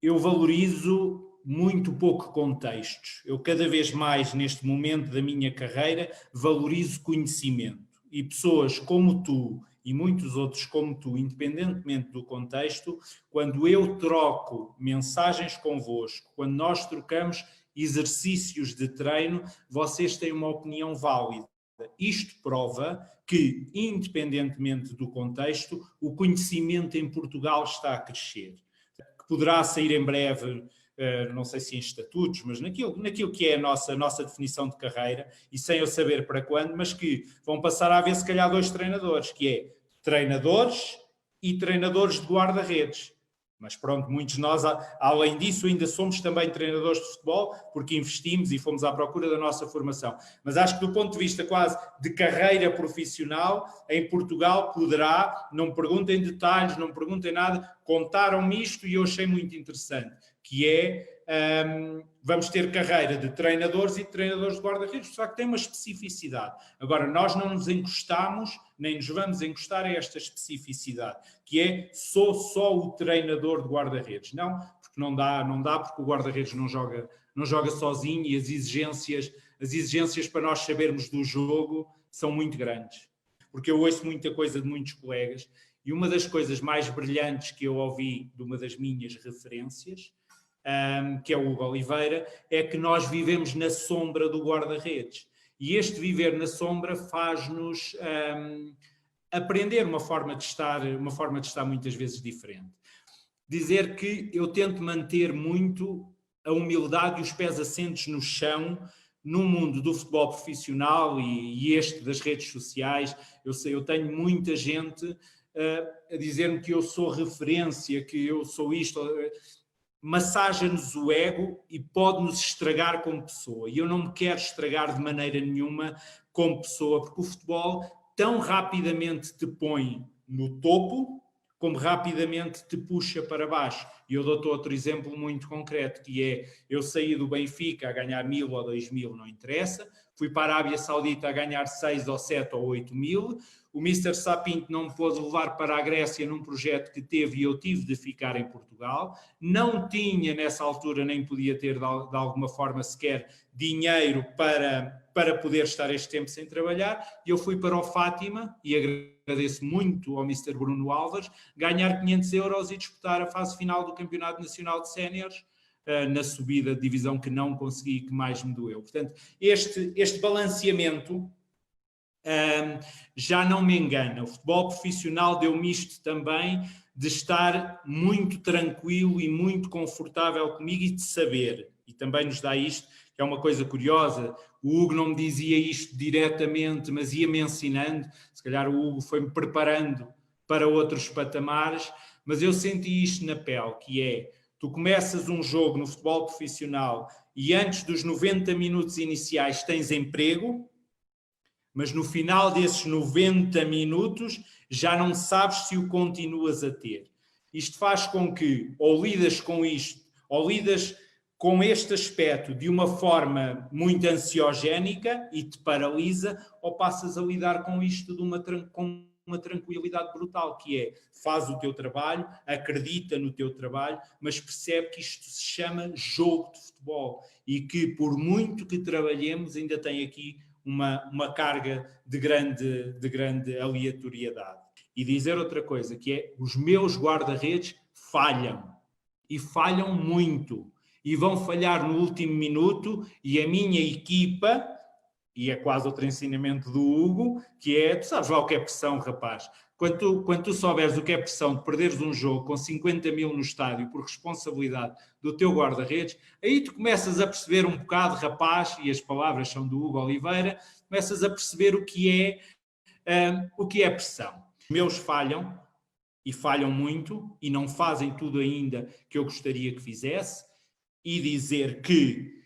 eu valorizo muito pouco contextos. Eu cada vez mais, neste momento da minha carreira, valorizo conhecimento. E pessoas como tu e muitos outros como tu, independentemente do contexto, quando eu troco mensagens convosco, quando nós trocamos exercícios de treino, vocês têm uma opinião válida. Isto prova que, independentemente do contexto, o conhecimento em Portugal está a crescer. Que poderá sair em breve, não sei se em estatutos, mas naquilo que é a nossa definição de carreira, e sem eu saber para quando, mas que vão passar a haver se calhar 2 treinadores, que é treinadores e treinadores de guarda-redes. Mas pronto, muitos de nós, além disso, ainda somos também treinadores de futebol, porque investimos e fomos à procura da nossa formação. Mas acho que do ponto de vista quase de carreira profissional, em Portugal poderá, não me perguntem detalhes, não me perguntem nada, contaram-me isto e eu achei muito interessante, que é, vamos ter carreira de treinadores e de treinadores de guarda-redes, só que tem uma especificidade. Agora, nós não nos encostamos, nem nos vamos encostar a esta especificidade, que é, sou só o treinador de guarda-redes. Não, porque não dá porque o guarda-redes não joga sozinho e as exigências para nós sabermos do jogo são muito grandes. Porque eu ouço muita coisa de muitos colegas e uma das coisas mais brilhantes que eu ouvi de uma das minhas referências, que é o Hugo Oliveira, é que nós vivemos na sombra do guarda-redes. E este viver na sombra faz-nos aprender uma forma de estar muitas vezes diferente. Dizer que eu tento manter muito a humildade e os pés assentes no chão no mundo do futebol profissional e este das redes sociais. Eu tenho muita gente a dizer-me que eu sou referência, que eu sou isto. Massagem-nos o ego e pode-nos estragar como pessoa. E eu não me quero estragar de maneira nenhuma como pessoa, porque o futebol tão rapidamente te põe no topo, como rapidamente te puxa para baixo. E eu dou-te outro exemplo muito concreto, que é, eu saí do Benfica a ganhar 1.000 ou 2.000, não interessa, fui para a Arábia Saudita a ganhar 6 ou 7 ou 8.000, o Mr. Sapinto não me pôde levar para a Grécia num projeto que teve e eu tive de ficar em Portugal, não tinha nessa altura, nem podia ter de alguma forma sequer dinheiro para poder estar este tempo sem trabalhar, e eu fui para o Fátima, e agradeço muito ao Mr. Bruno Álvares, ganhar 500 euros e disputar a fase final do Campeonato Nacional de Séniores, na subida de divisão que não consegui, que mais me doeu. Portanto, este balanceamento já não me engana. O futebol profissional deu-me isto também, de estar muito tranquilo e muito confortável comigo e de saber, e também nos dá isto, que é uma coisa curiosa, o Hugo não me dizia isto diretamente, mas ia-me ensinando, se calhar o Hugo foi-me preparando para outros patamares, mas eu senti isto na pele, que é, tu começas um jogo no futebol profissional e antes dos 90 minutos iniciais tens emprego, mas no final desses 90 minutos já não sabes se o continuas a ter. Isto faz com que ou lidas com isto, ou lidas com este aspecto de uma forma muito ansiogénica e te paralisa, ou passas a lidar com isto com uma tranquilidade brutal, que é, faz o teu trabalho, acredita no teu trabalho, mas percebe que isto se chama jogo de futebol e que por muito que trabalhemos ainda tem aqui uma carga de grande aleatoriedade. E dizer outra coisa, que é, os meus guarda-redes falham, e falham muito, e vão falhar no último minuto, e a minha equipa, e é quase outro ensinamento do Hugo, que é, tu sabes lá o que é pressão, rapaz. Quando tu souberes o que é pressão de perderes um jogo com 50.000 no estádio por responsabilidade do teu guarda-redes, aí tu começas a perceber um bocado, rapaz, e as palavras são do Hugo Oliveira, começas a perceber o que é pressão. Os meus falham, e falham muito, e não fazem tudo ainda que eu gostaria que fizesse, e dizer que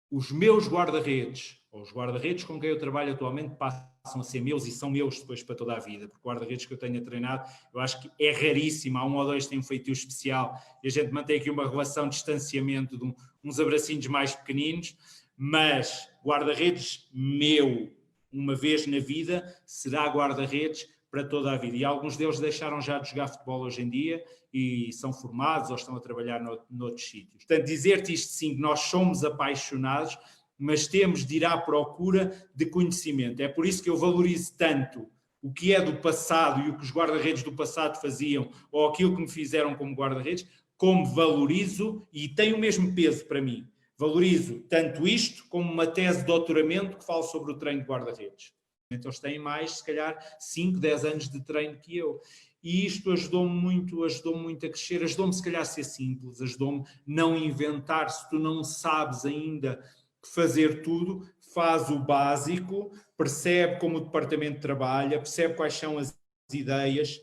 os meus guarda-redes, ou os guarda-redes com quem eu trabalho atualmente, passam a ser meus e são meus depois para toda a vida, porque guarda-redes que eu tenha treinado, eu acho que é raríssimo, há um ou dois que têm um feitio especial e a gente mantém aqui uma relação de distanciamento, de uns abracinhos mais pequeninos, mas guarda-redes meu, uma vez na vida, será guarda-redes para toda a vida. E alguns deles deixaram já de jogar futebol hoje em dia e são formados ou estão a trabalhar noutros sítios. Portanto, dizer-te isto sim, que nós somos apaixonados, mas temos de ir à procura de conhecimento. É por isso que eu valorizo tanto o que é do passado e o que os guarda-redes do passado faziam, ou aquilo que me fizeram como guarda-redes, como valorizo, e tem o mesmo peso para mim. Valorizo tanto isto como uma tese de doutoramento que fala sobre o treino de guarda-redes. Então eles têm mais, se calhar, 5, 10 anos de treino que eu. E isto ajudou-me muito a crescer, ajudou-me se calhar a ser simples, ajudou-me não inventar. Se tu não sabes ainda fazer tudo, faz o básico, percebe como o departamento trabalha, percebe quais são as ideias,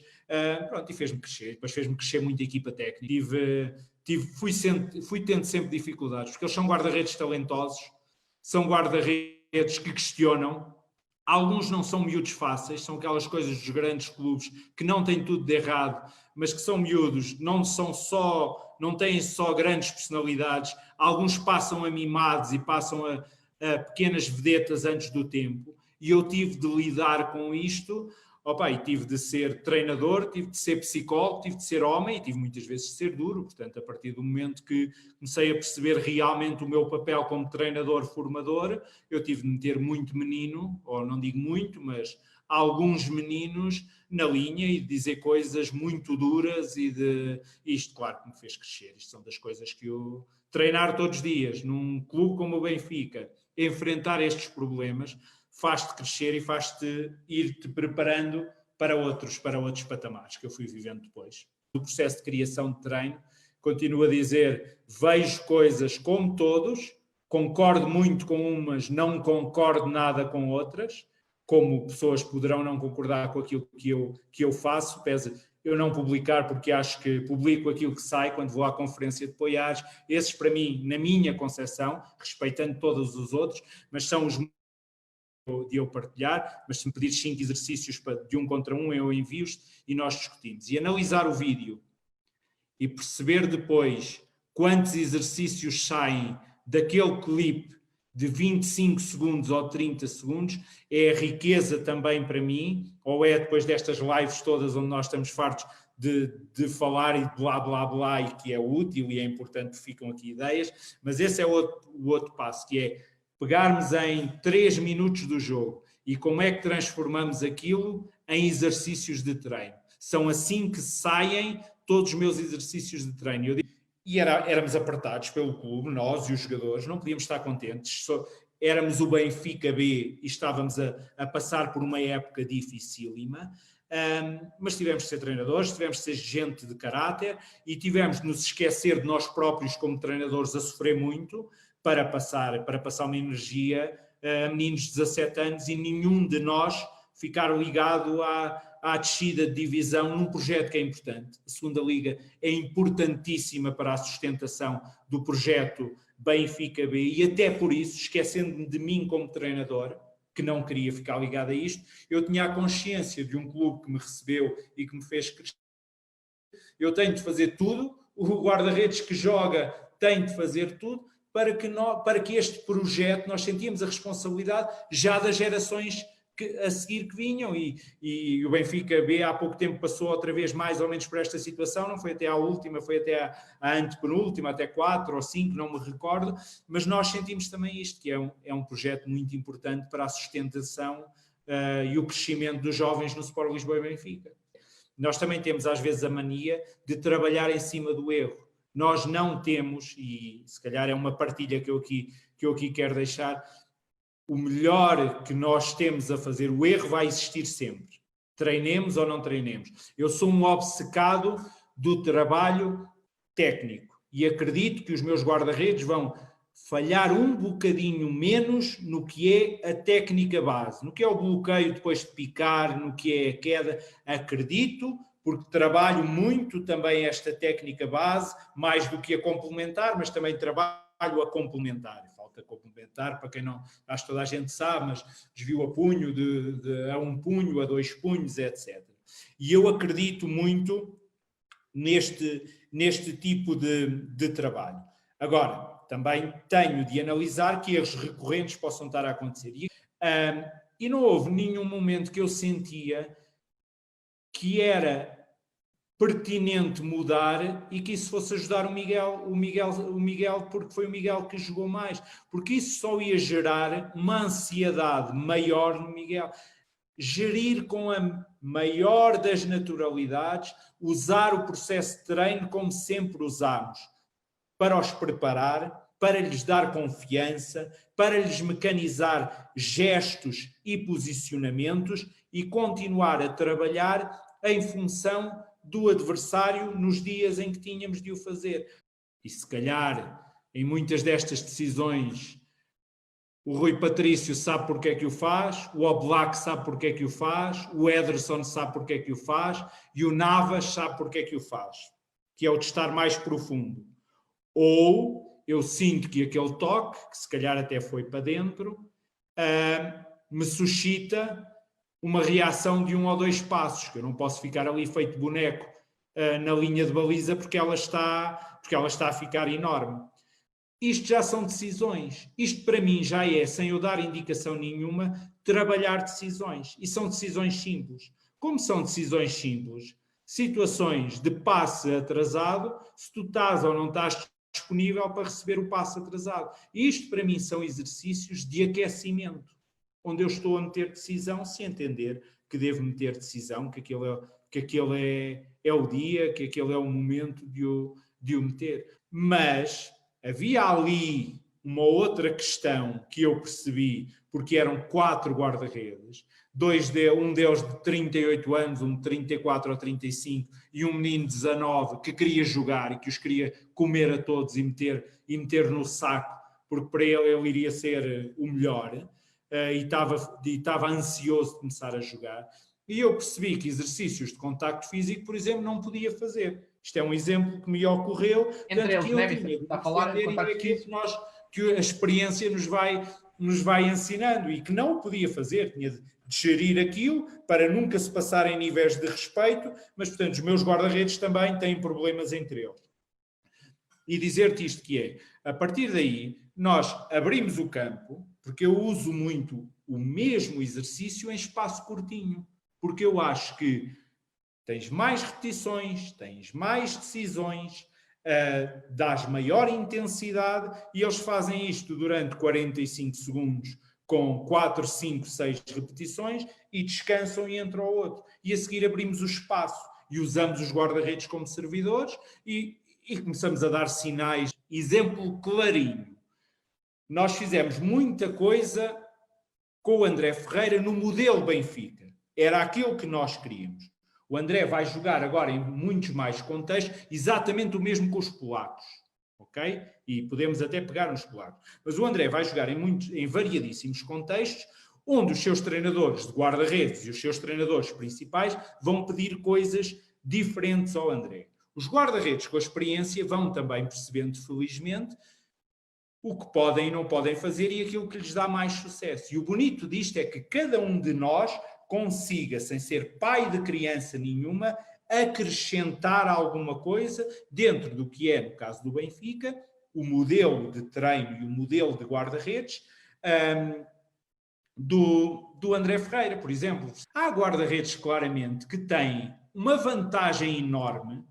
pronto, e fez-me crescer. Depois fez-me crescer muito a equipa técnica. Fui tendo sempre dificuldades, porque eles são guarda-redes talentosos, são guarda-redes que questionam. Alguns não são miúdos fáceis, são aquelas coisas dos grandes clubes que não têm tudo de errado, mas que são miúdos, não têm só grandes personalidades. Alguns passam a mimados e passam a pequenas vedetas antes do tempo. E eu tive de lidar com isto. Opa, e tive de ser treinador, tive de ser psicólogo, tive de ser homem e tive muitas vezes de ser duro. Portanto, a partir do momento que comecei a perceber realmente o meu papel como treinador, formador, eu tive de meter muito menino, ou não digo muito, mas alguns meninos na linha e de dizer coisas muito duras isto, claro, que me fez crescer. Isto são das coisas que eu... Treinar todos os dias num clube como o Benfica, enfrentar estes problemas, faz-te crescer e faz-te ir-te preparando para outros patamares que eu fui vivendo depois. No processo de criação de treino, continuo a dizer, vejo coisas como todos, concordo muito com umas, não concordo nada com outras, como pessoas poderão não concordar com aquilo que eu faço, pese eu não publicar porque acho que publico aquilo que sai quando vou à conferência de Poiares. Esses para mim, na minha concepção, respeitando todos os outros, mas são os de eu partilhar, mas se me pedires 5 exercícios de 1 contra 1, eu envio-os e nós discutimos. E analisar o vídeo e perceber depois quantos exercícios saem daquele clipe de 25 segundos ou 30 segundos é a riqueza também para mim, ou é depois destas lives todas onde nós estamos fartos de falar e blá, blá, blá, e que é útil e é importante que ficam aqui ideias, mas esse é o outro passo, que é pegarmos em 3 minutos do jogo e como é que transformamos aquilo em exercícios de treino. São assim que saem todos os meus exercícios de treino. E éramos apertados pelo clube, nós e os jogadores, não podíamos estar contentes. Éramos o Benfica B e estávamos a passar por uma época dificílima, mas tivemos de ser treinadores, tivemos de ser gente de caráter e tivemos de nos esquecer de nós próprios como treinadores a sofrer muito, para passar uma energia a meninos de 17 anos e nenhum de nós ficar ligado à descida de divisão num projeto que é importante. A segunda Liga é importantíssima para a sustentação do projeto Benfica B e até por isso, esquecendo-me de mim como treinador, que não queria ficar ligado a isto, eu tinha a consciência de um clube que me recebeu e que me fez crescer. Eu tenho de fazer tudo, o guarda-redes que joga tem de fazer tudo, para que este projeto, nós sentíamos a responsabilidade já das gerações a seguir que vinham e o Benfica B há pouco tempo passou outra vez mais ou menos por esta situação, não foi até à última, foi até à antepenúltima, até 4 ou 5, não me recordo, mas nós sentimos também isto, que é um projeto muito importante para a sustentação e o crescimento dos jovens no Sport Lisboa e Benfica. Nós também temos às vezes a mania de trabalhar em cima do erro. Nós não temos, e se calhar é uma partilha que eu aqui quero deixar, o melhor que nós temos a fazer, o erro vai existir sempre. Treinemos ou não treinemos. Eu sou um obcecado do trabalho técnico e acredito que os meus guarda-redes vão falhar um bocadinho menos no que é a técnica base, no que é o bloqueio depois de picar, no que é a queda. Acredito, porque trabalho muito também esta técnica base, mais do que a complementar, mas também trabalho a complementar. Falta complementar, para quem não, acho que toda a gente sabe, mas desvio a punho, a 1 punho, a 2 punhos, etc. E eu acredito muito neste tipo de trabalho. Agora, também tenho de analisar que erros recorrentes possam estar a acontecer. E não houve nenhum momento que eu sentia que era pertinente mudar e que isso fosse ajudar o Miguel, porque foi o Miguel que jogou mais, porque isso só ia gerar uma ansiedade maior no Miguel. Gerir com a maior das naturalidades, usar o processo de treino como sempre usamos, para os preparar, para lhes dar confiança, para lhes mecanizar gestos e posicionamentos e continuar a trabalhar em função do adversário nos dias em que tínhamos de o fazer. E se calhar, em muitas destas decisões, o Rui Patrício sabe porque é que o faz, o Oblak sabe porque é que o faz, o Ederson sabe porque é que o faz e o Navas sabe porque é que o faz, que é o de estar mais profundo. Ou eu sinto que aquele toque, que se calhar até foi para dentro, me suscita uma reação de 1 ou 2 passos, que eu não posso ficar ali feito boneco na linha de baliza porque ela está a ficar enorme. Isto já são decisões. Isto para mim já é, sem eu dar indicação nenhuma, trabalhar decisões. E são decisões simples. Como são decisões simples? Situações de passe atrasado, se tu estás ou não estás disponível para receber o passe atrasado. Isto para mim são exercícios de aquecimento, onde eu estou a meter decisão sem entender que devo meter decisão, que aquele é o dia, que aquele é o momento de o meter. Mas havia ali uma outra questão que eu percebi, porque eram 4 guarda-redes, um deles de 38 anos, um de 34 ou 35 e um menino de 19 que queria jogar e que os queria comer a todos e meter no saco, porque para ele iria ser o melhor. E estava ansioso de começar a jogar, e eu percebi que exercícios de contacto físico, por exemplo, não podia fazer. Isto é um exemplo que me ocorreu, entre eles, que eu tinha de defender que a experiência nos vai ensinando, e que não o podia fazer, tinha de gerir aquilo para nunca se passar em níveis de respeito, mas, portanto, os meus guarda-redes também têm problemas entre eles. E dizer-te isto que é, a partir daí, nós abrimos o campo, porque eu uso muito o mesmo exercício em espaço curtinho, porque eu acho que tens mais repetições, tens mais decisões, dás maior intensidade, e eles fazem isto durante 45 segundos com 4, 5, 6 repetições e descansam e entram ao outro. E a seguir abrimos o espaço e usamos os guarda-redes como servidores e começamos a dar sinais. Exemplo clarinho. Nós fizemos muita coisa com o André Ferreira no modelo Benfica. Era aquilo que nós queríamos. O André vai jogar agora em muitos mais contextos, exatamente o mesmo com os polacos. Ok? E podemos até pegar nos polacos. Mas o André vai jogar em variadíssimos contextos, onde os seus treinadores de guarda-redes e os seus treinadores principais vão pedir coisas diferentes ao André. Os guarda-redes com a experiência vão também percebendo, felizmente, o que podem e não podem fazer e aquilo que lhes dá mais sucesso. E o bonito disto é que cada um de nós consiga, sem ser pai de criança nenhuma, acrescentar alguma coisa dentro do que é, no caso do Benfica, o modelo de treino e o modelo de guarda-redes do André Ferreira, por exemplo. Há guarda-redes, claramente, que têm uma vantagem enorme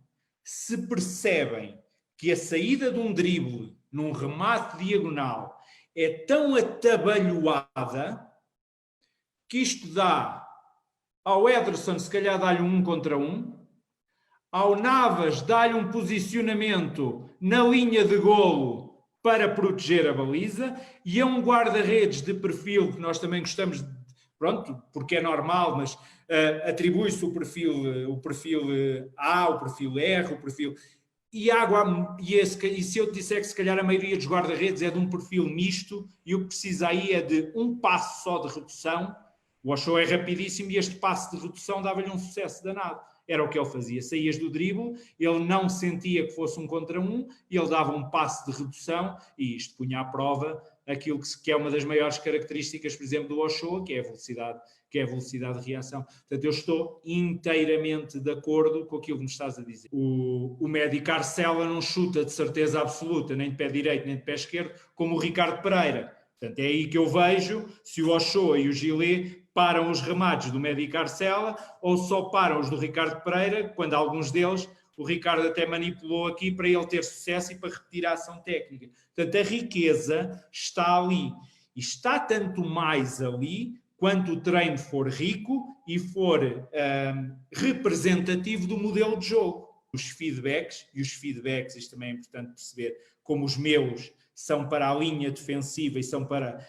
se percebem que a saída de um drible num remate diagonal é tão atabalhoada que isto dá ao Ederson, se calhar, dá-lhe um contra um, ao Navas dá-lhe um posicionamento na linha de golo para proteger a baliza, e a um guarda-redes de perfil que nós também gostamos de, pronto, porque é normal, mas atribui-se o perfil A, o perfil R, o perfil... E se eu te disser que se calhar a maioria dos guarda-redes é de um perfil misto, e o que precisa aí é de um passo só de redução. O Ochoa é rapidíssimo e este passo de redução dava-lhe um sucesso danado. Era o que ele fazia. Saías do drible, ele não sentia que fosse um contra um, e ele dava um passo de redução, e isto punha à prova aquilo que é uma das maiores características, por exemplo, do Ochoa, que é a velocidade de reação. Portanto, eu estou inteiramente de acordo com aquilo que me estás a dizer. O Medi Carcela não chuta de certeza absoluta, nem de pé direito, nem de pé esquerdo, como o Ricardo Pereira. Portanto, é aí que eu vejo se o Ochoa e o Gillet param os remates do Medi Carcela ou só param os do Ricardo Pereira, quando alguns deles o Ricardo até manipulou aqui para ele ter sucesso e para repetir a ação técnica. Portanto, a riqueza está ali. E está tanto mais ali quanto o treino for rico e for representativo do modelo de jogo. Os feedbacks, isto também é importante perceber, como os meus são para a linha defensiva e são para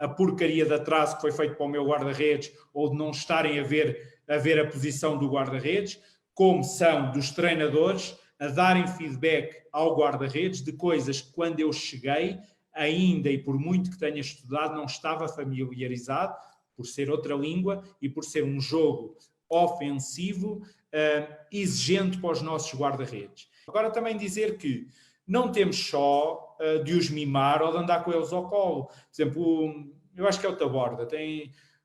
a porcaria de atraso que foi feito para o meu guarda-redes ou de não estarem a ver a posição do guarda-redes, como são dos treinadores a darem feedback ao guarda-redes de coisas que quando eu cheguei ainda e por muito que tenha estudado não estava familiarizado, por ser outra língua e por ser um jogo ofensivo exigente para os nossos guarda-redes. Agora também dizer que não temos só de os mimar ou de andar com eles ao colo. Por exemplo, eu acho que é o Taborda.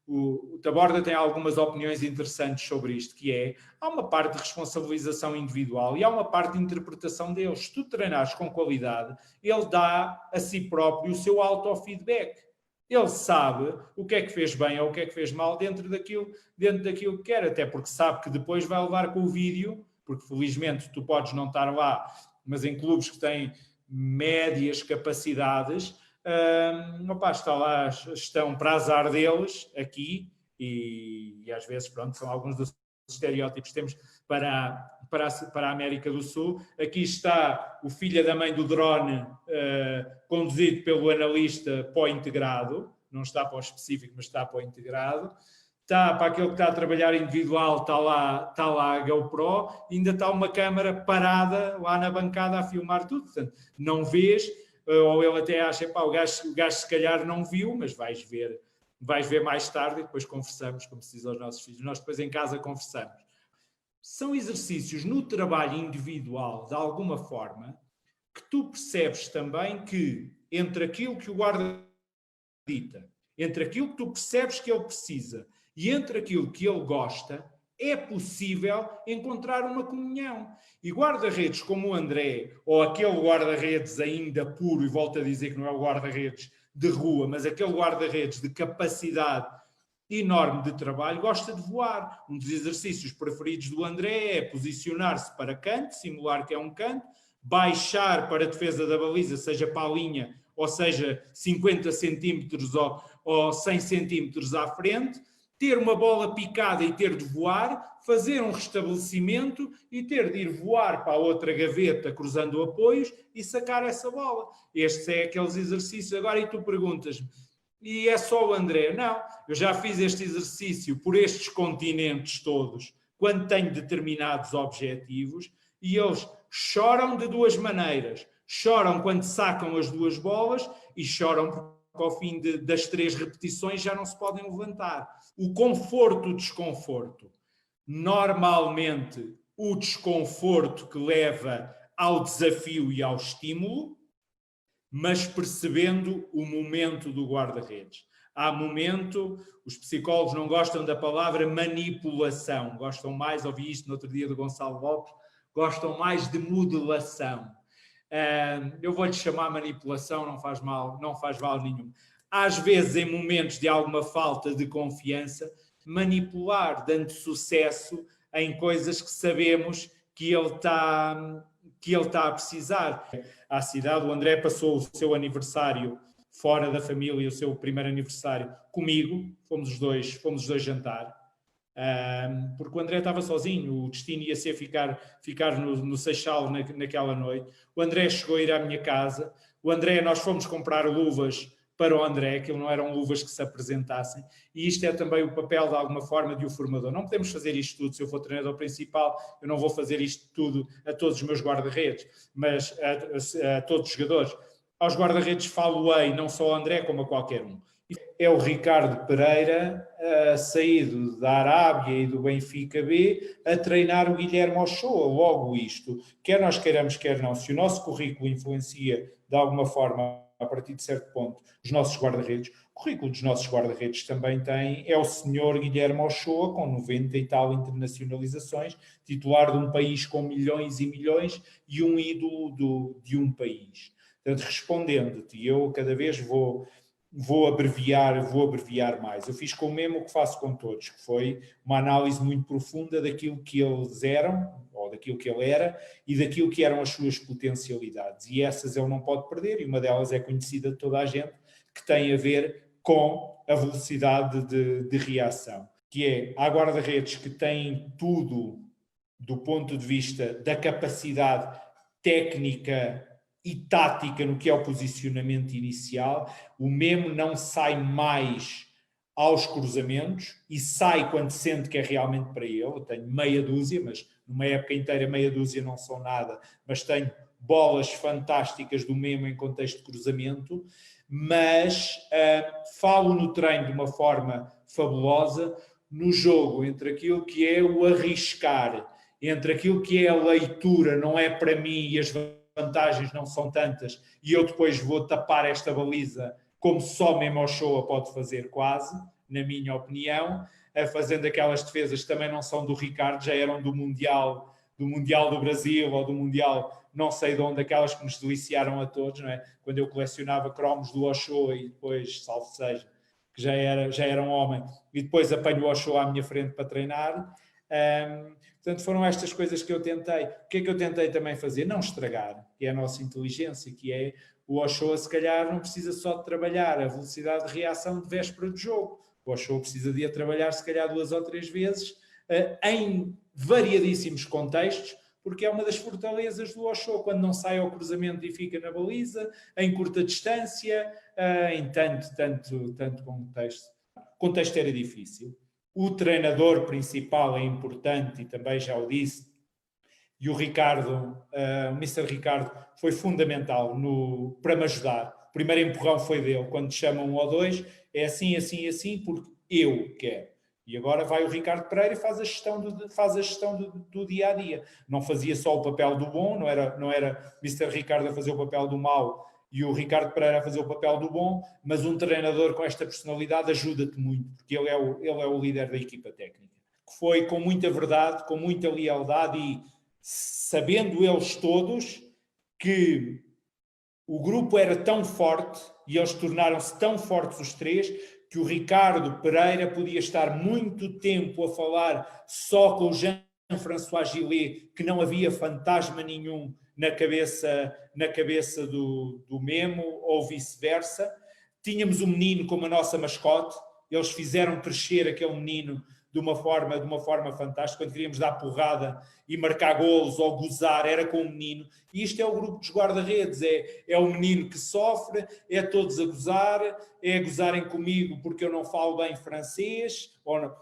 O Taborda tem algumas opiniões interessantes sobre isto, que é, há uma parte de responsabilização individual e há uma parte de interpretação deles. Se tu treinares com qualidade, ele dá a si próprio o seu auto-feedback. Ele sabe o que é que fez bem ou o que é que fez mal dentro daquilo que quer, até porque sabe que depois vai levar com o vídeo, porque felizmente tu podes não estar lá, mas em clubes que têm médias capacidades, está lá, estão para azar deles aqui e às vezes, pronto, são alguns dos estereótipos que temos para a América do Sul. Aqui está o filho da mãe do drone, conduzido pelo analista para o integrado, não está para o específico, mas está para o integrado. Está para aquele que está a trabalhar individual, está lá a GoPro, e ainda está uma câmara parada lá na bancada a filmar tudo. Portanto, não vês, ou ele até acha, pá, o gajo se calhar não viu, mas vais ver mais tarde e depois conversamos, como se diz aos nossos filhos. Nós depois em casa conversamos. São exercícios no trabalho individual, de alguma forma, que tu percebes também que entre aquilo que o guarda dita, entre aquilo que tu percebes que ele precisa e entre aquilo que ele gosta, é possível encontrar uma comunhão. E guarda-redes como o André, ou aquele guarda-redes ainda puro, e volto a dizer que não é o guarda-redes de rua, mas aquele guarda-redes de capacidade enorme de trabalho, gosta de voar. Um dos exercícios preferidos do André é posicionar-se para canto, simular que é um canto, baixar para a defesa da baliza, seja para a linha, ou seja, 50 centímetros ou 100 centímetros à frente, ter uma bola picada e ter de voar, fazer um restabelecimento e ter de ir voar para a outra gaveta cruzando apoios e sacar essa bola. Estes é aqueles exercícios. Agora, e tu perguntas-me, e é só o André? Não, eu já fiz este exercício por estes continentes todos, quando tenho determinados objetivos, e eles choram de duas maneiras. Choram quando sacam as duas bolas e choram porque ao fim das 3 repetições já não se podem levantar. O conforto, o desconforto. Normalmente, o desconforto que leva ao desafio e ao estímulo, mas percebendo o momento do guarda-redes. Há momento, os psicólogos não gostam da palavra manipulação, gostam mais, ouvi isto no outro dia do Gonçalo Lopes, gostam mais de modelação. Eu vou-lhe chamar manipulação, não faz mal nenhum. Às vezes, em momentos de alguma falta de confiança, manipular, dando sucesso em coisas que sabemos que ele está a precisar. À cidade, o André passou o seu aniversário fora da família, o seu primeiro aniversário comigo, fomos os dois jantar, porque o André estava sozinho, o destino ia ser ficar no Seixal naquela noite. O André chegou a ir à minha casa, nós fomos comprar luvas para o André, que não eram luvas que se apresentassem, e isto é também o papel, de alguma forma, de um formador. Não podemos fazer isto tudo, se eu for treinador principal, eu não vou fazer isto tudo a todos os meus guarda-redes, mas a todos os jogadores. Aos guarda-redes falo-ei, não só ao André, como a qualquer um. É o Ricardo Pereira, saído da Arábia e do Benfica B, a treinar o Guilherme Ochoa. Logo isto, quer nós queiramos, quer não, se o nosso currículo influencia de alguma forma, a partir de certo ponto, os nossos guarda-redes, o currículo dos nossos guarda-redes também é o senhor Guilherme Ochoa, com 90 e tal internacionalizações, titular de um país com milhões e milhões e um ídolo de um país. Portanto, respondendo-te, eu cada vez vou vou abreviar mais. Eu fiz com o Memo o que faço com todos, que foi uma análise muito profunda daquilo que eles eram, ou daquilo que ele era, e daquilo que eram as suas potencialidades. E essas ele não pode perder, e uma delas é conhecida de toda a gente, que tem a ver com a velocidade de reação, que é a guarda-redes que tem tudo do ponto de vista da capacidade técnica e tática no que é o posicionamento inicial. O Memo não sai mais aos cruzamentos e sai quando sente que é realmente para ele. Eu tenho meia dúzia, mas numa época inteira meia dúzia não são nada, mas tenho bolas fantásticas do Memo em contexto de cruzamento, mas falo no treino de uma forma fabulosa, no jogo, entre aquilo que é o arriscar, entre aquilo que é a leitura, não é para mim e as vantagens não são tantas, e eu depois vou tapar esta baliza como só Memo Ochoa pode fazer quase, na minha opinião, fazendo aquelas defesas que também não são do Ricardo, já eram do Mundial do Brasil ou do Mundial não sei de onde, aquelas que nos deliciaram a todos, não é? Quando eu colecionava cromos do Ochoa e depois, salvo seja, que já era um homem, e depois apanho o Ochoa à minha frente para treinar. Portanto, foram estas coisas que eu tentei. O que é que eu tentei também fazer? Não estragar, que é a nossa inteligência, que é o Ochoa, se calhar, não precisa só de trabalhar a velocidade de reação de véspera de jogo. O Ochoa precisa de a trabalhar, se calhar, 2 ou 3 vezes, em variadíssimos contextos, porque é uma das fortalezas do Ochoa, quando não sai ao cruzamento e fica na baliza, em curta distância, em tanto contexto. O contexto era difícil. O treinador principal é importante, e também já o disse, e o Ricardo, o Mr. Ricardo, foi fundamental para me ajudar. O primeiro empurrão foi dele, quando te chamam 1 ou 2, é assim, assim, assim, porque eu quero. E agora vai o Ricardo Pereira e faz a gestão do dia-a-dia. Não fazia só o papel do bom, não era Mr. Ricardo a fazer o papel do mau e o Ricardo Pereira a fazer o papel do bom, mas um treinador com esta personalidade ajuda-te muito, porque ele é o líder da equipa técnica. Que foi com muita verdade, com muita lealdade e sabendo eles todos que o grupo era tão forte e eles tornaram-se tão fortes os três que o Ricardo Pereira podia estar muito tempo a falar só com o Jean-François Gillet, que não havia fantasma nenhum na cabeça do Memo, ou vice-versa. Tínhamos o menino como a nossa mascote, eles fizeram crescer aquele menino de uma forma fantástica. Quando queríamos dar porrada e marcar golos ou gozar, era com o menino. E isto é o grupo dos guarda-redes, é o menino que sofre, é todos a gozar, é gozarem comigo porque eu não falo bem francês, ou não,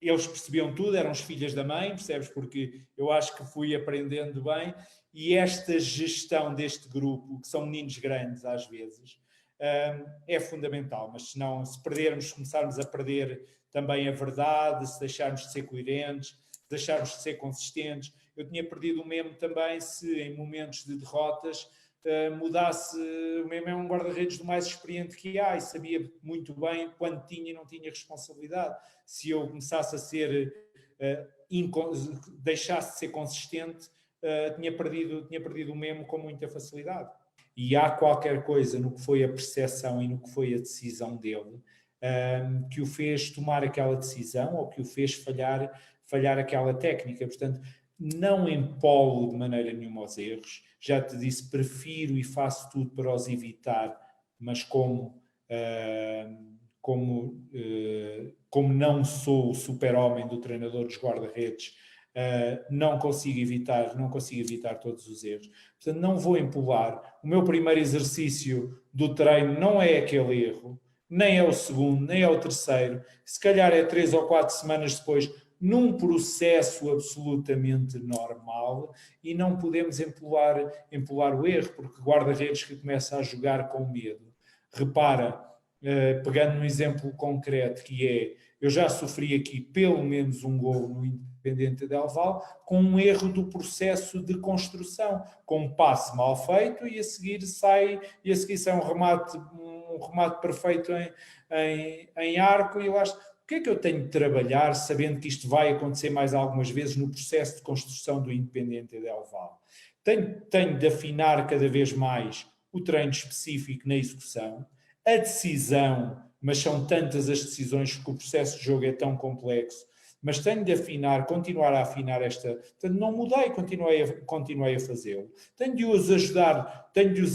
eles percebiam tudo, eram os filhos da mãe, percebes? Porque eu acho que fui aprendendo bem, e esta gestão deste grupo, que são meninos grandes às vezes, é fundamental, mas se perdermos, começarmos a perder também a verdade, se deixarmos de ser coerentes, se deixarmos de ser consistentes. Eu tinha perdido o Memo também se em momentos de derrotas mudasse. O Memo é um guarda-redes do mais experiente que há e sabia muito bem quando tinha e não tinha responsabilidade. Se eu começasse a ser deixasse de ser consistente, tinha perdido o Memo com muita facilidade. E há qualquer coisa no que foi a percepção e no que foi a decisão dele que o fez tomar aquela decisão ou que o fez falhar aquela técnica. Portanto, não empolo de maneira nenhuma os erros. Já te disse, prefiro e faço tudo para os evitar, mas como não sou o super-homem do treinador dos guarda-redes, não consigo evitar todos os erros. Portanto, não vou empolar. O meu primeiro exercício do treino não é aquele erro, nem é o segundo, nem é o terceiro. Se calhar é 3 ou 4 semanas depois, num processo absolutamente normal, e não podemos empolar o erro, porque guarda-redes que começa a jogar com medo. Repara, pegando um exemplo concreto, que é, eu já sofri aqui pelo menos um golo no Independente Del Valle, com um erro do processo de construção, com um passe mal feito e a seguir sai um remate perfeito em arco, e eu acho, o que é que eu tenho de trabalhar, sabendo que isto vai acontecer mais algumas vezes no processo de construção do Independente Del Valle? Tenho de afinar cada vez mais o treino específico na execução, a decisão, mas são tantas as decisões que o processo de jogo é tão complexo, mas tenho de afinar, continuar a afinar esta... Portanto, não mudei, continuei a fazê-lo. Tenho de os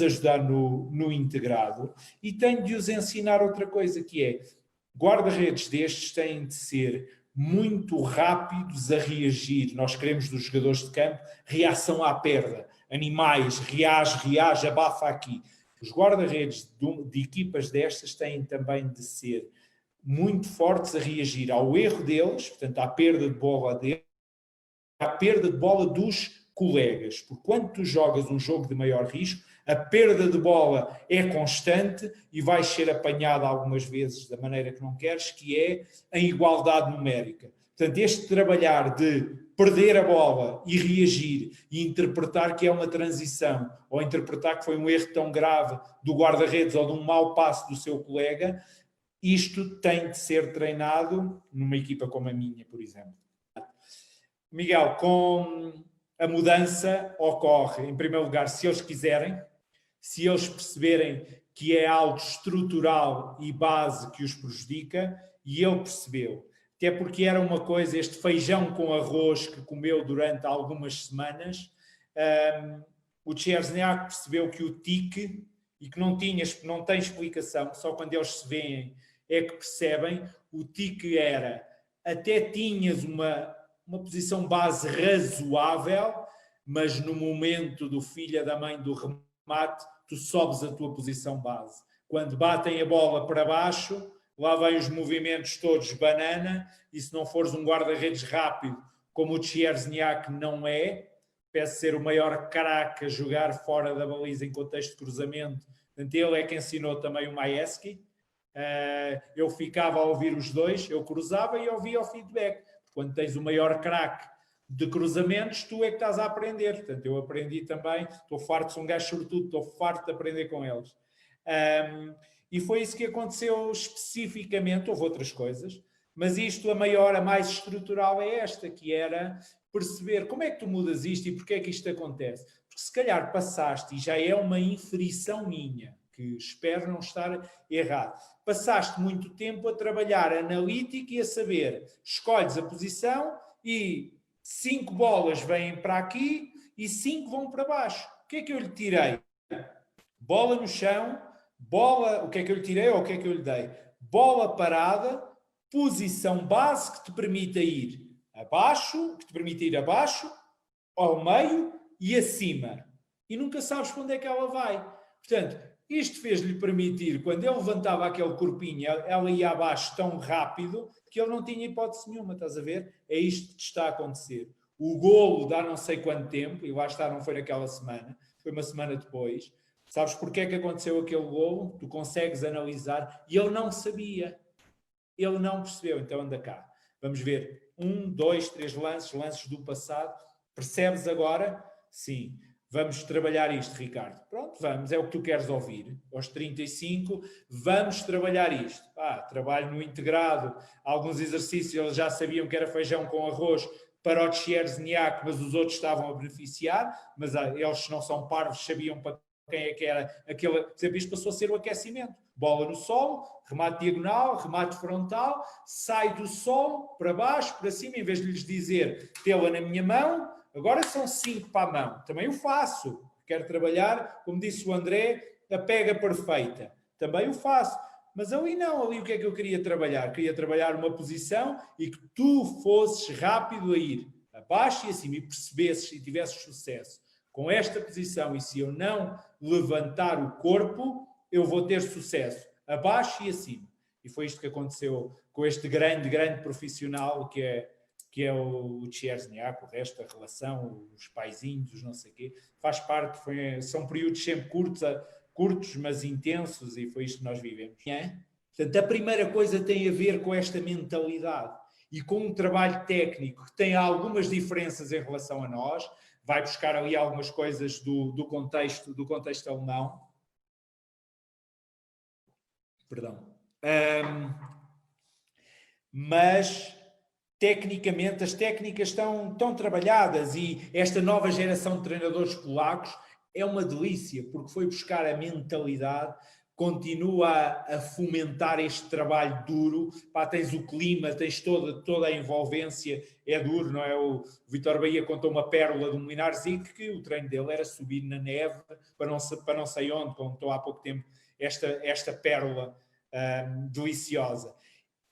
ajudar no integrado e tenho de os ensinar outra coisa, que é, guarda-redes destes têm de ser muito rápidos a reagir. Nós queremos dos jogadores de campo reação à perda. Animais, reage, abafa aqui. Os guarda-redes de equipas destas têm também de ser muito fortes a reagir ao erro deles, portanto, à perda de bola deles, à perda de bola dos colegas. Porque quando tu jogas um jogo de maior risco, a perda de bola é constante e vais ser apanhado algumas vezes da maneira que não queres, que é a igualdade numérica. Portanto, este trabalhar de perder a bola e reagir e interpretar que é uma transição, ou interpretar que foi um erro tão grave do guarda-redes ou de um mau passe do seu colega, isto tem de ser treinado numa equipa como a minha, por exemplo. Miguel, com a mudança ocorre, em primeiro lugar, se eles quiserem, se eles perceberem que é algo estrutural e base que os prejudica, e ele percebeu. Até porque era uma coisa, este feijão com arroz que comeu durante algumas semanas, o Cierezniak percebeu que o tique, e que não tem explicação, só quando eles se veem é que percebem, o tique era, até tinhas uma posição base razoável, mas no momento do filho da mãe do remate, tu sobes a tua posição base. Quando batem a bola para baixo, lá vêm os movimentos todos banana, e se não fores um guarda-redes rápido, como o Cierezniak não é, parece ser o maior craque a jogar fora da baliza em contexto de cruzamento. Portanto, ele é que ensinou também o Majewski. Eu ficava a ouvir os dois, eu cruzava e ouvia o feedback. Quando tens o maior craque de cruzamentos, tu é que estás a aprender. Portanto, eu aprendi também, estou farto, sou um gajo sobretudo, estou farto de aprender com eles. E foi isso que aconteceu especificamente, houve outras coisas, mas isto, a mais estrutural é esta, que era perceber como é que tu mudas isto e porque é que isto acontece. Porque se calhar passaste, e já é uma inferição minha, que espero não estar errado, passaste muito tempo a trabalhar analítico e a saber, escolhes a posição e 5 bolas vêm para aqui e 5 vão para baixo. O que é que eu lhe tirei? Bola no chão, bola, o que é que eu lhe tirei ou o que é que eu lhe dei? Bola parada, posição base que te permita ir abaixo, ao meio e acima. E nunca sabes para onde é que ela vai. Portanto, isto fez-lhe permitir, quando ele levantava aquele corpinho, ela ia abaixo tão rápido que ele não tinha hipótese nenhuma, estás a ver? É isto que está a acontecer. O golo dá não sei quanto tempo, e lá está, não foi naquela semana, foi uma semana depois. Sabes porque é que aconteceu aquele golo? Tu consegues analisar, e ele não sabia. Ele não percebeu, então anda cá. Vamos ver 1, 2, 3 lances do passado. Percebes agora? Sim. Vamos trabalhar isto, Ricardo. Pronto, vamos, é o que tu queres ouvir. Aos 35, vamos trabalhar isto. Trabalho no integrado, alguns exercícios eles já sabiam que era feijão com arroz para o Cierezniak, mas os outros estavam a beneficiar, mas eles não são parvos, sabiam para quem é que era aquele. Por exemplo, isto passou a ser o aquecimento. Bola no solo, remate diagonal, remate frontal, sai do solo, para baixo, para cima, em vez de lhes dizer, tê-la na minha mão, agora são 5 para a mão. Também o faço. Quero trabalhar, como disse o André, a pega perfeita. Também o faço. Mas ali não, ali o que é que eu queria trabalhar? Queria trabalhar uma posição e que tu fosses rápido a ir abaixo e acima e percebesses e tivesses sucesso. Com esta posição, e se eu não levantar o corpo, eu vou ter sucesso, abaixo e acima. E foi isto que aconteceu com este grande profissional que é o Cierezniak, o resto, a relação, os paizinhos, os não sei o quê, faz parte, são períodos sempre curtos, mas intensos, e foi isto que nós vivemos. Portanto, a primeira coisa tem a ver com esta mentalidade e com um trabalho técnico que tem algumas diferenças em relação a nós, vai buscar ali algumas coisas do contexto alemão. Perdão. Mas, tecnicamente, as técnicas estão trabalhadas e esta nova geração de treinadores polacos é uma delícia, porque foi buscar a mentalidade, continua a fomentar este trabalho duro. Pá, tens o clima, tens toda a envolvência, é duro, não é? O Vítor Bahia contou uma pérola do Molinarzic, que o treino dele era subir na neve para não sei onde, contou há pouco tempo esta pérola deliciosa.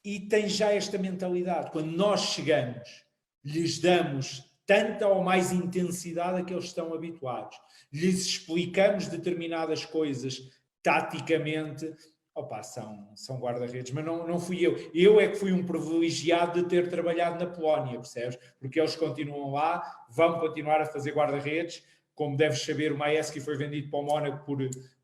E tem já esta mentalidade. Quando nós chegamos, lhes damos tanta ou mais intensidade a que eles estão habituados. Lhes explicamos determinadas coisas taticamente, opa, são guarda-redes, mas não fui eu. Eu é que fui um privilegiado de ter trabalhado na Polónia, percebes? Porque eles continuam lá, vão continuar a fazer guarda-redes. Como deves saber, o Majeski foi vendido para o Mónaco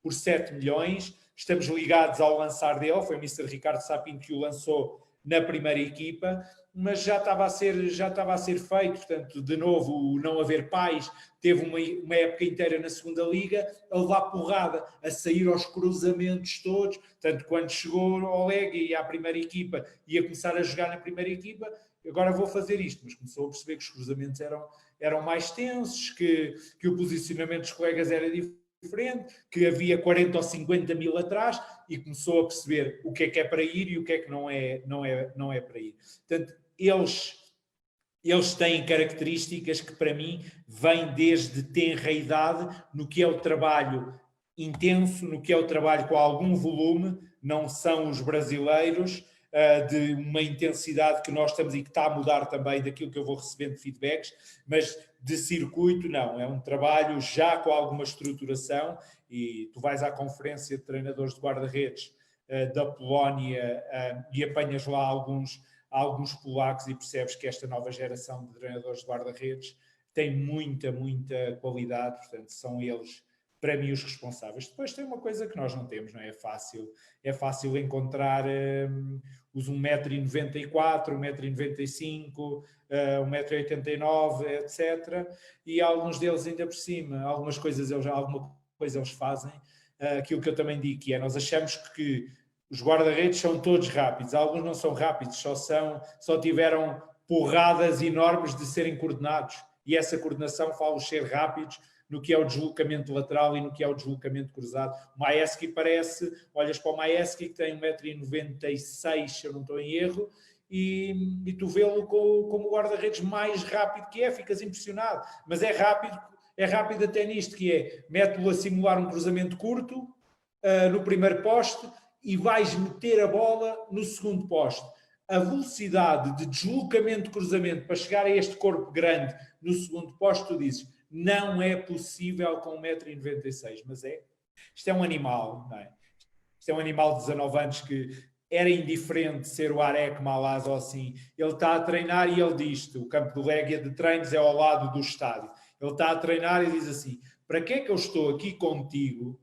por 7 milhões. Estamos ligados ao lançar dele, foi o Mr. Ricardo Sapinto que o lançou na primeira equipa, mas já estava a ser feito. Portanto, de novo, o não haver pais, teve uma época inteira na segunda liga a levar porrada, a sair aos cruzamentos todos. Portanto, quando chegou ao Legia e à primeira equipa, ia começar a jogar na primeira equipa, agora vou fazer isto, mas começou a perceber que os cruzamentos eram mais tensos, que o posicionamento dos colegas era diferente, que havia 40 ou 50 mil atrás, e começou a perceber o que é para ir e o que é que não é para ir. Portanto, eles têm características que para mim vêm desde tenra idade no que é o trabalho intenso, no que é o trabalho com algum volume, não são os brasileiros, de uma intensidade que nós estamos e que está a mudar também daquilo que eu vou recebendo de feedbacks, mas de circuito não, é um trabalho já com alguma estruturação. E tu vais à conferência de treinadores de guarda-redes da Polónia e apanhas lá alguns polacos e percebes que esta nova geração de treinadores de guarda-redes tem muita qualidade. Portanto, são eles para mim os responsáveis. Depois tem uma coisa que nós não temos, não é? É fácil encontrar os 1,94 m, 1,95 m, 1,89 m, etc. E alguns deles ainda por cima, alguma coisa eles fazem. Aquilo que eu também digo, que é, nós achamos que os guarda-redes são todos rápidos. Alguns não são rápidos, só tiveram porradas enormes de serem coordenados. E essa coordenação faz-os ser rápidos no que é o deslocamento lateral e no que é o deslocamento cruzado. O Majeski olhas para o Majeski que tem 1,96 m, se eu não estou em erro, e tu vê-lo como o guarda-redes mais rápido que é, ficas impressionado. Mas é rápido até nisto, que é, mete-lo a simular um cruzamento curto no primeiro poste e vais meter a bola no segundo poste. A velocidade de deslocamento de cruzamento para chegar a este corpo grande no segundo poste, tu dizes, não é possível com 1,96 m, mas é. Isto é um animal, não é? Isto é um animal de 19 anos que era indiferente ser o Arek Malaz ou assim. Ele está a treinar e ele diz-te, o campo do Legia de treinos é ao lado do estádio. Ele está a treinar e diz assim, para que é que eu estou aqui contigo?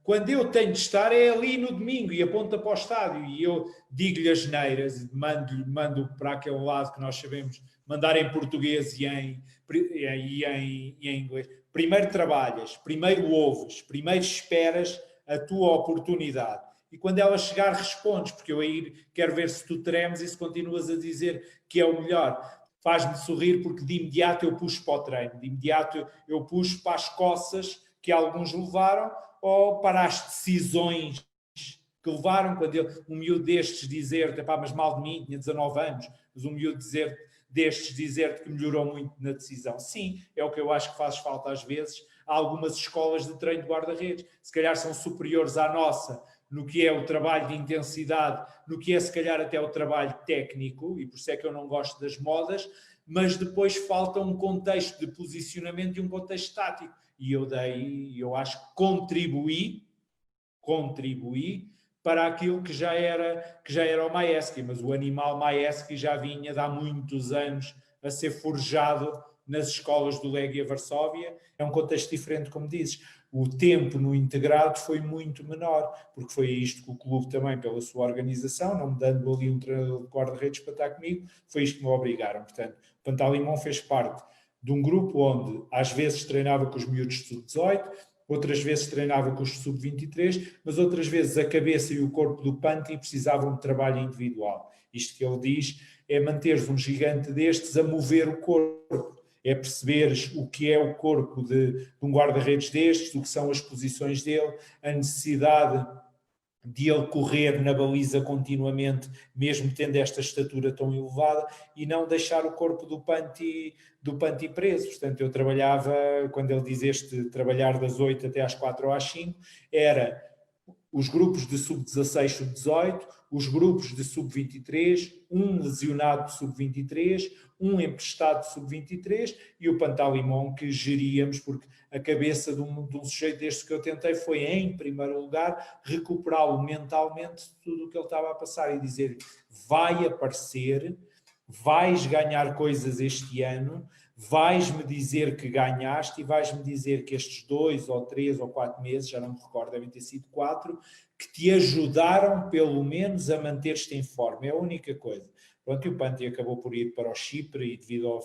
Quando eu tenho de estar é ali no domingo, e aponta para o estádio, e eu digo-lhe as neiras, mando para aquele lado que nós sabemos mandar em português e em inglês. Primeiro trabalhas, primeiro ouves, primeiro esperas a tua oportunidade. E quando ela chegar, respondes, porque eu aí quero ver se tu tremes e se continuas a dizer que é o melhor. Faz-me sorrir porque de imediato eu puxo para o treino, de imediato eu puxo para as coças que alguns levaram ou para as decisões que levaram, quando um miúdo destes dizer-te, mas mal de mim, tinha 19 anos, mas um miúdo destes dizer-te que melhorou muito na decisão. Sim, é o que eu acho que faz falta às vezes. Há algumas escolas de treino de guarda-redes, se calhar são superiores à nossa, no que é o trabalho de intensidade, no que é se calhar até o trabalho técnico, e por isso é que eu não gosto das modas, mas depois falta um contexto de posicionamento e um contexto tático. E eu acho que contribuí para aquilo que já era o Majeski, mas o animal Majeski já vinha de há muitos anos a ser forjado nas escolas do Legia Varsóvia. É um contexto diferente, como dizes. O tempo no integrado foi muito menor, porque foi isto que o clube também, pela sua organização, não me dando ali um treinador de guarda-redes para estar comigo, foi isto que me obrigaram. Portanto, o Pantalimão fez parte de um grupo onde às vezes treinava com os miúdos de sub-18, outras vezes treinava com os sub-23, mas outras vezes a cabeça e o corpo do Panti precisavam de trabalho individual. Isto que ele diz é manteres um gigante destes a mover o corpo. é perceberes o que é o corpo de um guarda-redes destes, o que são as posições dele, a necessidade de ele correr na baliza continuamente, mesmo tendo esta estatura tão elevada, e não deixar o corpo do Panti preso. Portanto, eu trabalhava, quando ele diz trabalhar das 8 até às 4 ou às 5, era os grupos de sub-16, sub-18, os grupos de sub-23, um lesionado de sub-23, um emprestado de sub-23 e o Pantalimon que geríamos, porque a cabeça de um sujeito deste que eu tentei foi, em primeiro lugar, recuperá-lo mentalmente de tudo o que ele estava a passar e dizer: vai aparecer, vais ganhar coisas este ano, vais-me dizer que ganhaste e vais-me dizer que estes 2 ou 3 ou 4 meses, já não me recordo, devem ter sido 4, que te ajudaram pelo menos a manter-te em forma. É a única coisa. Pronto, e o Panti acabou por ir para o Chipre e devido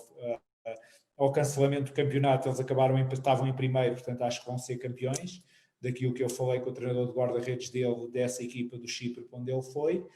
ao cancelamento do campeonato eles estavam em primeiro, portanto acho que vão ser campeões, daquilo que eu falei com o treinador de guarda-redes dessa equipa do Chipre, onde ele foi.